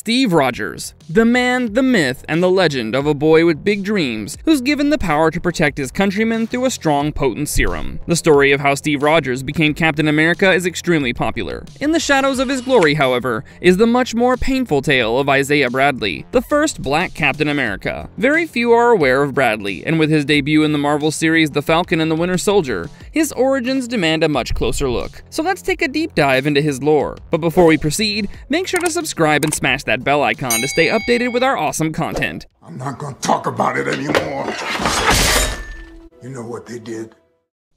Steve Rogers, the man, the myth, and the legend of a boy with big dreams who's given the power to protect his countrymen through a strong, potent serum. The story of how Steve Rogers became Captain America is extremely popular. In the shadows of his glory, however, is the much more painful tale of Isaiah Bradley, the first black Captain America. Very few are aware of Bradley, and with his debut in the Marvel series The Falcon and the Winter Soldier, his origins demand a much closer look. So let's take a deep dive into his lore. But before we proceed, make sure to subscribe and smash that bell icon to stay updated with our awesome content. I'm not gonna talk about it anymore. You know what they did?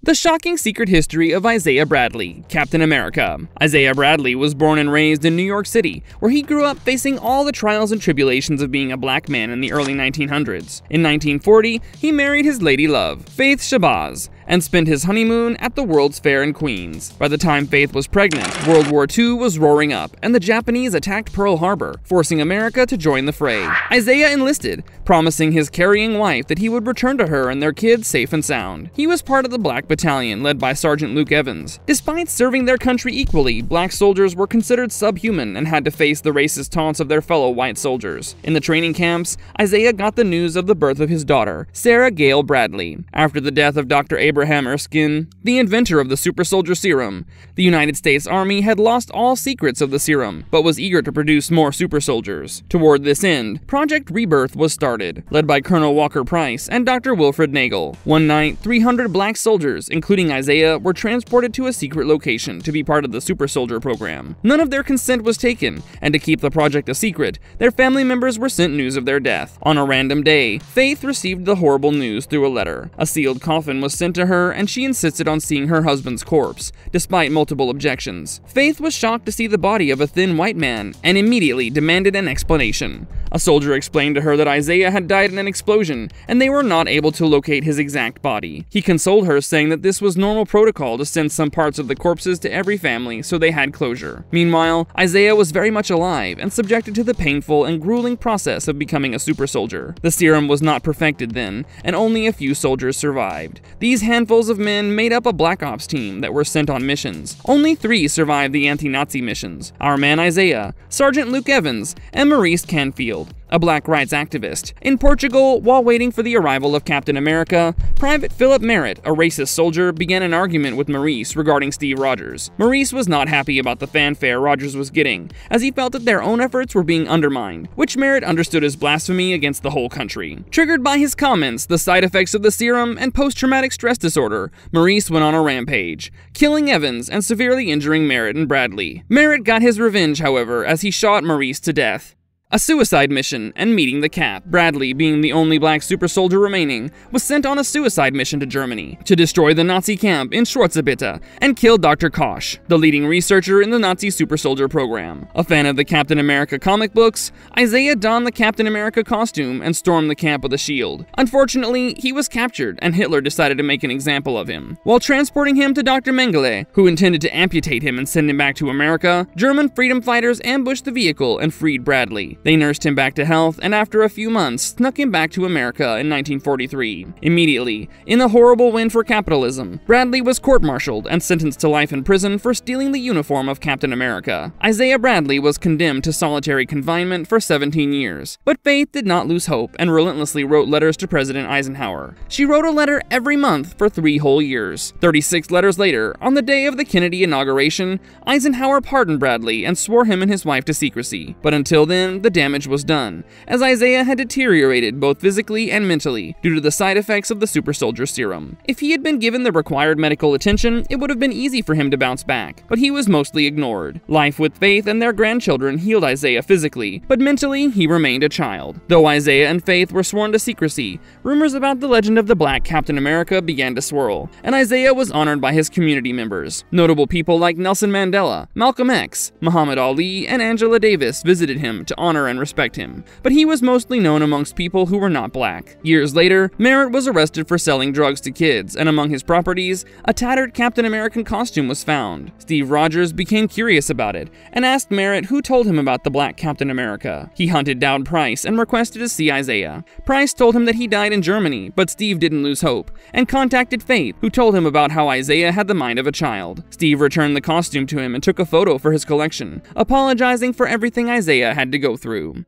The shocking secret history of Isaiah Bradley, Captain America. Isaiah Bradley was born and raised in New York City, where he grew up facing all the trials and tribulations of being a black man in the early 1900s. In 1940, he married his lady love, Faith Shabazz, and spent his honeymoon at the World's Fair in Queens. By the time Faith was pregnant, World War II was roaring up, and the Japanese attacked Pearl Harbor, forcing America to join the fray. Isaiah enlisted, promising his carrying wife that he would return to her and their kids safe and sound. He was part of the Black Battalion, led by Sergeant Luke Evans. Despite serving their country equally, black soldiers were considered subhuman and had to face the racist taunts of their fellow white soldiers. In the training camps, Isaiah got the news of the birth of his daughter, Sarah Gale Bradley. After the death of Dr. Abraham Erskine, the inventor of the super soldier serum, the United States Army had lost all secrets of the serum, but was eager to produce more super soldiers. Toward this end, Project Rebirth was started, led by Colonel Walker Price and Dr. Wilfred Nagel. One night, 300 black soldiers, including Isaiah, were transported to a secret location to be part of the super soldier program. None of their consent was taken, and to keep the project a secret, their family members were sent news of their death. On a random day, Faith received the horrible news through a letter. A sealed coffin was sent to her, and she insisted on seeing her husband's corpse, despite multiple objections. Faith was shocked to see the body of a thin white man, and immediately demanded an explanation. A soldier explained to her that Isaiah had died in an explosion, and they were not able to locate his exact body. He consoled her, saying that this was normal protocol to send some parts of the corpses to every family so they had closure. Meanwhile, Isaiah was very much alive and subjected to the painful and grueling process of becoming a super soldier. The serum was not perfected then, and only a few soldiers survived. These handfuls of men made up a Black Ops team that were sent on missions. Only 3 survived the anti-Nazi missions: our man Isaiah, Sergeant Luke Evans, and Maurice Canfield, a black rights activist. In Portugal, while waiting for the arrival of Captain America, Private Philip Merritt, a racist soldier, began an argument with Maurice regarding Steve Rogers. Maurice was not happy about the fanfare Rogers was getting, as he felt that their own efforts were being undermined, which Merritt understood as blasphemy against the whole country. Triggered by his comments, the side effects of the serum, and post-traumatic stress disorder, Maurice went on a rampage, killing Evans and severely injuring Merritt and Bradley. Merritt got his revenge, however, as he shot Maurice to death. A suicide mission, and meeting the cap. Bradley, being the only black super soldier remaining, was sent on a suicide mission to Germany to destroy the Nazi camp in Schwarzbitte and kill Dr. Koch, the leading researcher in the Nazi super soldier program. A fan of the Captain America comic books, Isaiah donned the Captain America costume and stormed the camp with a shield. Unfortunately, he was captured, and Hitler decided to make an example of him. While transporting him to Dr. Mengele, who intended to amputate him and send him back to America, German freedom fighters ambushed the vehicle and freed Bradley. They nursed him back to health, and after a few months, snuck him back to America in 1943. Immediately, in a horrible win for capitalism, Bradley was court-martialed and sentenced to life in prison for stealing the uniform of Captain America. Isaiah Bradley was condemned to solitary confinement for 17 years, but Faith did not lose hope and relentlessly wrote letters to President Eisenhower. She wrote a letter every month for 3 whole years. 36 letters later, on the day of the Kennedy inauguration, Eisenhower pardoned Bradley and swore him and his wife to secrecy. But until then, the damage was done, as Isaiah had deteriorated both physically and mentally due to the side effects of the super soldier serum. If he had been given the required medical attention, it would have been easy for him to bounce back, but he was mostly ignored. Life with Faith and their grandchildren healed Isaiah physically, but mentally he remained a child. Though Isaiah and Faith were sworn to secrecy, rumors about the legend of the Black Captain America began to swirl, and Isaiah was honored by his community members. Notable people like Nelson Mandela, Malcolm X, Muhammad Ali, and Angela Davis visited him to honor and respect him, but he was mostly known amongst people who were not black. Years later, Merritt was arrested for selling drugs to kids, and among his properties, a tattered Captain American costume was found. Steve Rogers became curious about it, and asked Merritt who told him about the Black Captain America. He hunted down Price and requested to see Isaiah. Price told him that he died in Germany, but Steve didn't lose hope, and contacted Faith, who told him about how Isaiah had the mind of a child. Steve returned the costume to him and took a photo for his collection, apologizing for everything Isaiah had to go through. through.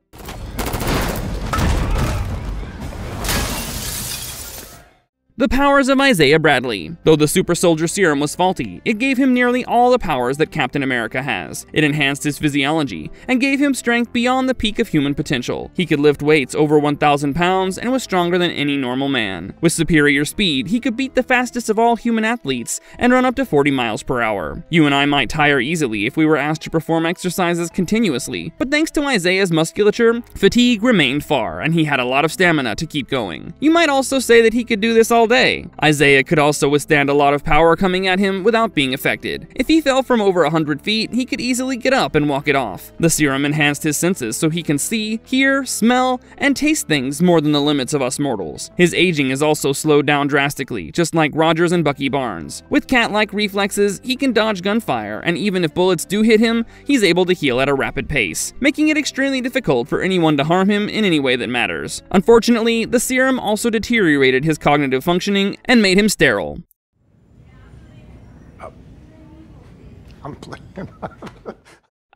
The powers of Isaiah Bradley. Though the super soldier serum was faulty, it gave him nearly all the powers that Captain America has. It enhanced his physiology and gave him strength beyond the peak of human potential. He could lift weights over 1,000 pounds and was stronger than any normal man. With superior speed, he could beat the fastest of all human athletes and run up to 40 miles per hour. You and I might tire easily if we were asked to perform exercises continuously, but thanks to Isaiah's musculature, fatigue remained far, and he had a lot of stamina to keep going. You might also say that he could do this all day. Isaiah could also withstand a lot of power coming at him without being affected. If he fell from over 100 feet, he could easily get up and walk it off. The serum enhanced his senses so he can see, hear, smell, and taste things more than the limits of us mortals. His aging is also slowed down drastically, just like Rogers and Bucky Barnes. With cat-like reflexes, he can dodge gunfire, and even if bullets do hit him, he's able to heal at a rapid pace, making it extremely difficult for anyone to harm him in any way that matters. Unfortunately, the serum also deteriorated his cognitive functioning and made him sterile. I'm playing.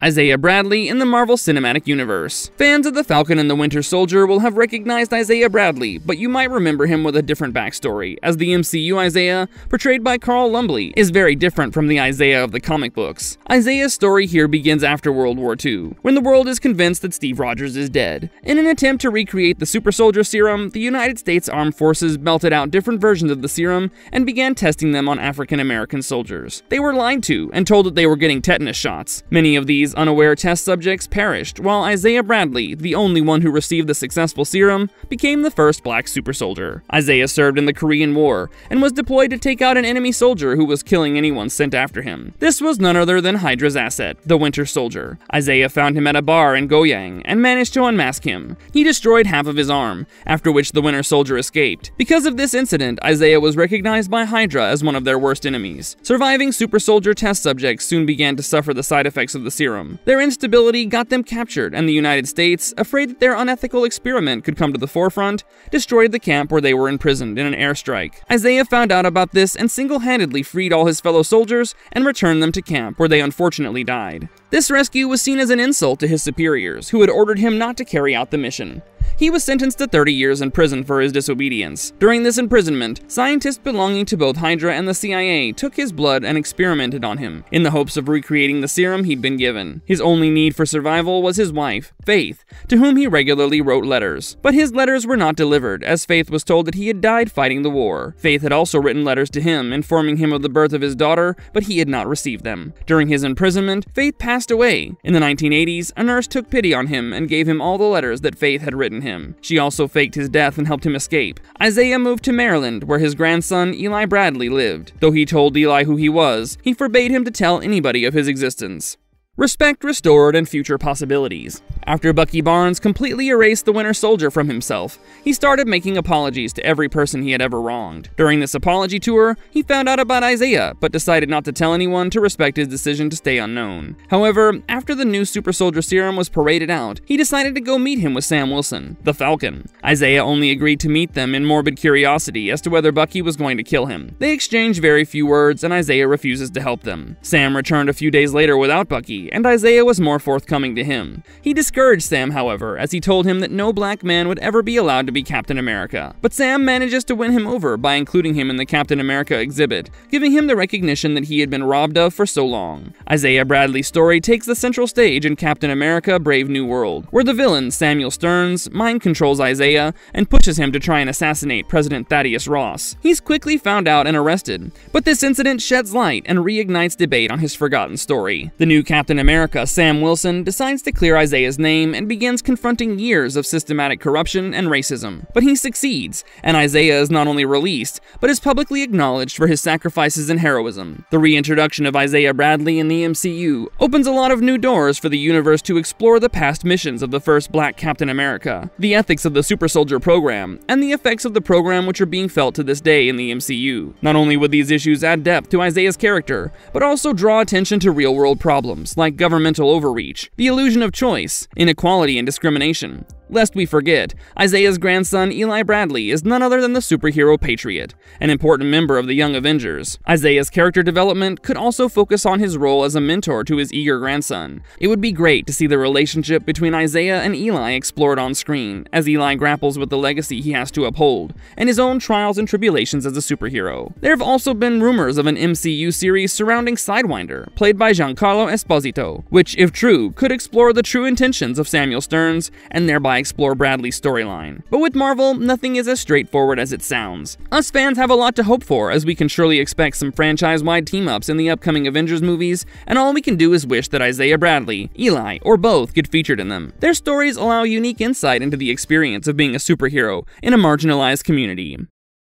Isaiah Bradley in the Marvel Cinematic Universe. Fans of the Falcon and the Winter Soldier will have recognized Isaiah Bradley, but you might remember him with a different backstory, as the MCU Isaiah, portrayed by Carl Lumbly, is very different from the Isaiah of the comic books. Isaiah's story here begins after World War II, when the world is convinced that Steve Rogers is dead. In an attempt to recreate the super soldier serum, the United States Armed Forces belted out different versions of the serum and began testing them on African American soldiers. They were lied to and told that they were getting tetanus shots. Many of these unaware test subjects perished, while Isaiah Bradley, the only one who received the successful serum, became the first black super soldier. Isaiah served in the Korean War and was deployed to take out an enemy soldier who was killing anyone sent after him. This was none other than Hydra's asset, the Winter Soldier. Isaiah found him at a bar in Goyang and managed to unmask him. He destroyed half of his arm, after which the Winter Soldier escaped. Because of this incident, Isaiah was recognized by Hydra as one of their worst enemies. Surviving super soldier test subjects soon began to suffer the side effects of the serum. Their instability got them captured, and the United States, afraid that their unethical experiment could come to the forefront, destroyed the camp where they were imprisoned in an airstrike. Isaiah found out about this and single-handedly freed all his fellow soldiers and returned them to camp, where they unfortunately died. This rescue was seen as an insult to his superiors, who had ordered him not to carry out the mission. He was sentenced to 30 years in prison for his disobedience. During this imprisonment, scientists belonging to both Hydra and the CIA took his blood and experimented on him, in the hopes of recreating the serum he'd been given. His only need for survival was his wife, Faith, to whom he regularly wrote letters. But his letters were not delivered, as Faith was told that he had died fighting the war. Faith had also written letters to him, informing him of the birth of his daughter, but he had not received them. During his imprisonment, Faith passed away. In the 1980s, a nurse took pity on him and gave him all the letters that Faith had written him. She also faked his death and helped him escape. Isaiah moved to Maryland, where his grandson, Eli Bradley, lived. Though he told Eli who he was, he forbade him to tell anybody of his existence. Respect restored and future possibilities. After Bucky Barnes completely erased the Winter Soldier from himself, he started making apologies to every person he had ever wronged. During this apology tour, he found out about Isaiah, but decided not to tell anyone to respect his decision to stay unknown. However, after the new super soldier serum was paraded out, he decided to go meet him with Sam Wilson, the Falcon. Isaiah only agreed to meet them in morbid curiosity as to whether Bucky was going to kill him. They exchange very few words, and Isaiah refuses to help them. Sam returned a few days later without Bucky, and Isaiah was more forthcoming to him. He discouraged Sam, however, as he told him that no black man would ever be allowed to be Captain America. But Sam manages to win him over by including him in the Captain America exhibit, giving him the recognition that he had been robbed of for so long. Isaiah Bradley's story takes the central stage in Captain America: Brave New World, where the villain, Samuel Stearns, mind controls Isaiah and pushes him to try and assassinate President Thaddeus Ross. He's quickly found out and arrested, but this incident sheds light and reignites debate on his forgotten story. The new Captain America, Sam Wilson, decides to clear Isaiah's name and begins confronting years of systematic corruption and racism. But he succeeds, and Isaiah is not only released, but is publicly acknowledged for his sacrifices and heroism. The reintroduction of Isaiah Bradley in the MCU opens a lot of new doors for the universe to explore the past missions of the first black Captain America, the ethics of the Super Soldier program, and the effects of the program which are being felt to this day in the MCU. Not only would these issues add depth to Isaiah's character, but also draw attention to real-world problems like governmental overreach, the illusion of choice, inequality and discrimination. Lest we forget, Isaiah's grandson Eli Bradley is none other than the superhero Patriot, an important member of the Young Avengers. Isaiah's character development could also focus on his role as a mentor to his eager grandson. It would be great to see the relationship between Isaiah and Eli explored on screen, as Eli grapples with the legacy he has to uphold, and his own trials and tribulations as a superhero. There have also been rumors of an MCU series surrounding Sidewinder, played by Giancarlo Esposito, which, if true, could explore the true intentions of Samuel Stearns, and thereby explore Bradley's storyline. But with Marvel, nothing is as straightforward as it sounds. Us fans have a lot to hope for, as we can surely expect some franchise-wide team-ups in the upcoming Avengers movies, and all we can do is wish that Isaiah Bradley, Eli, or both get featured in them. Their stories allow unique insight into the experience of being a superhero in a marginalized community.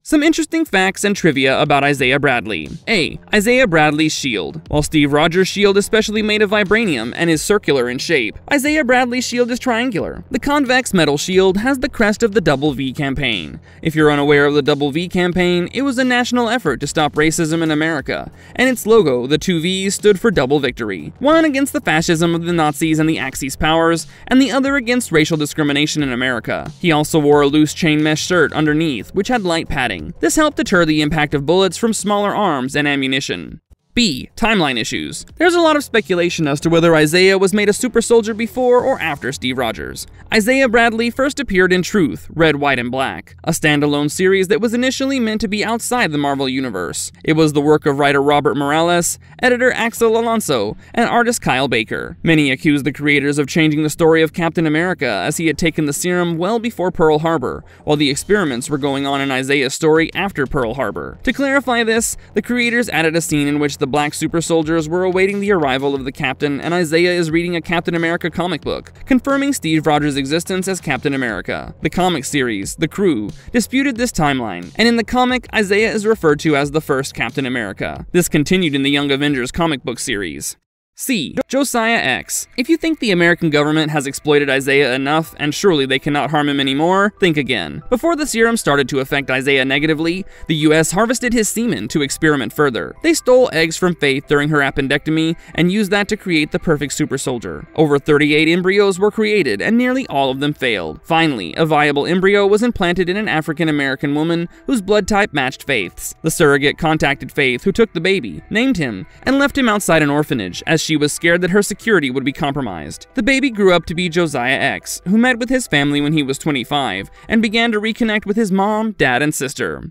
Some interesting facts and trivia about Isaiah Bradley. A. Isaiah Bradley's shield. While Steve Rogers' shield is specially made of vibranium and is circular in shape, Isaiah Bradley's shield is triangular. The convex metal shield has the crest of the Double V campaign. If you're unaware of the Double V campaign, it was a national effort to stop racism in America, and its logo, the two V's, stood for double victory. One against the fascism of the Nazis and the Axis powers, and the other against racial discrimination in America. He also wore a loose chain mesh shirt underneath, which had light padding. This helped deter the impact of bullets from smaller arms and ammunition. B. Timeline issues. There's a lot of speculation as to whether Isaiah was made a super soldier before or after Steve Rogers. Isaiah Bradley first appeared in Truth, Red, White, and Black, a standalone series that was initially meant to be outside the Marvel Universe. It was the work of writer Robert Morales, editor Axel Alonso, and artist Kyle Baker. Many accused the creators of changing the story of Captain America, as he had taken the serum well before Pearl Harbor, while the experiments were going on in Isaiah's story after Pearl Harbor. To clarify this, the creators added a scene in which the black super soldiers were awaiting the arrival of the Captain, and Isaiah is reading a Captain America comic book, confirming Steve Rogers' existence as Captain America. The comic series, The Crew, disputed this timeline, and in the comic, Isaiah is referred to as the first Captain America. This continued in the Young Avengers comic book series. C. Josiah X. If you think the American government has exploited Isaiah enough, and surely they cannot harm him anymore, think again. Before the serum started to affect Isaiah negatively, the US harvested his semen to experiment further. They stole eggs from Faith during her appendectomy and used that to create the perfect super soldier. Over 38 embryos were created, and nearly all of them failed. Finally, a viable embryo was implanted in an African-American woman whose blood type matched Faith's. The surrogate contacted Faith, who took the baby, named him, and left him outside an orphanage, as she was scared that her security would be compromised. The baby grew up to be Josiah X, who met with his family when he was 25, and began to reconnect with his mom, dad, and sister.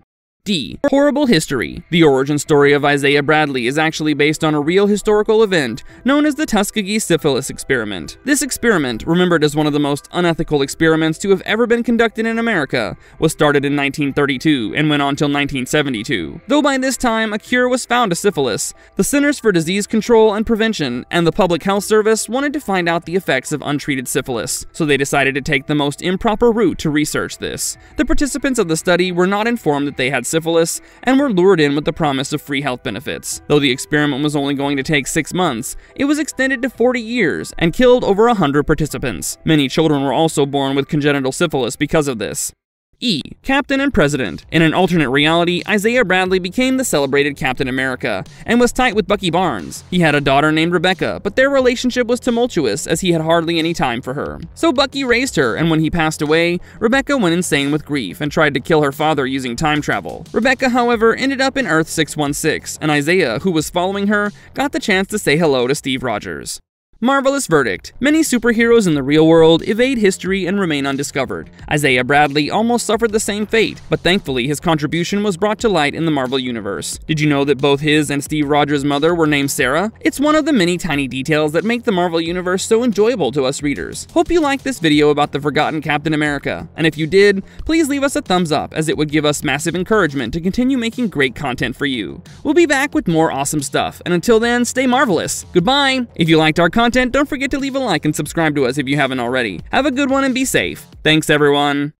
D. Horrible history. The origin story of Isaiah Bradley is actually based on a real historical event known as the Tuskegee syphilis experiment. This experiment, remembered as one of the most unethical experiments to have ever been conducted in America, was started in 1932 and went on till 1972. Though by this time a cure was found to syphilis, the Centers for Disease Control and Prevention and the Public Health Service wanted to find out the effects of untreated syphilis, so they decided to take the most improper route to research this. The participants of the study were not informed that they had syphilis and were lured in with the promise of free health benefits. Though the experiment was only going to take 6 months, it was extended to 40 years and killed over 100 participants. Many children were also born with congenital syphilis because of this. E. Captain and President. In an alternate reality, Isaiah Bradley became the celebrated Captain America, and was tight with Bucky Barnes. He had a daughter named Rebecca, but their relationship was tumultuous as he had hardly any time for her. So Bucky raised her, and when he passed away, Rebecca went insane with grief and tried to kill her father using time travel. Rebecca, however, ended up in Earth 616, and Isaiah, who was following her, got the chance to say hello to Steve Rogers. Marvelous verdict. Many superheroes in the real world evade history and remain undiscovered. Isaiah Bradley almost suffered the same fate, but thankfully his contribution was brought to light in the Marvel Universe. Did you know that both his and Steve Rogers' mother were named Sarah? It's one of the many tiny details that make the Marvel Universe so enjoyable to us readers. Hope you liked this video about the forgotten Captain America, and if you did, please leave us a thumbs up, as it would give us massive encouragement to continue making great content for you. We'll be back with more awesome stuff, and until then, stay marvelous. Goodbye! If you liked our content, don't forget to leave a like and subscribe to us if you haven't already. Have a good one and be safe. Thanks, everyone.